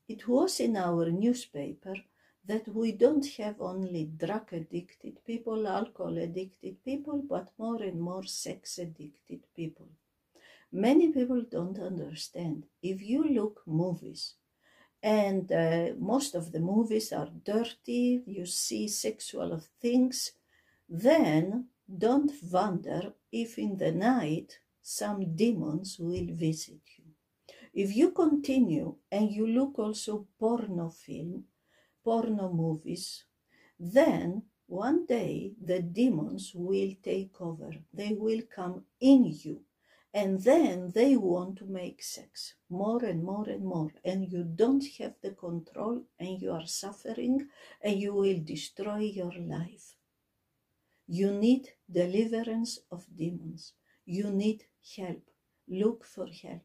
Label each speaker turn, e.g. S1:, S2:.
S1: it was in our newspaper that we don't have only drug-addicted people, alcohol-addicted people, but more and more sex-addicted people. Many people don't understand. If you look movies, and most of the movies are dirty, you see sexual things, then don't wonder if in the night some demons will visit you. If you continue and you look also porno film, porno movies, then one day the demons will take over. They will come in you. And then they want to make sex more and more and more. And you don't have the control and you are suffering and you will destroy your life. You need deliverance of demons. You need help. Look for help.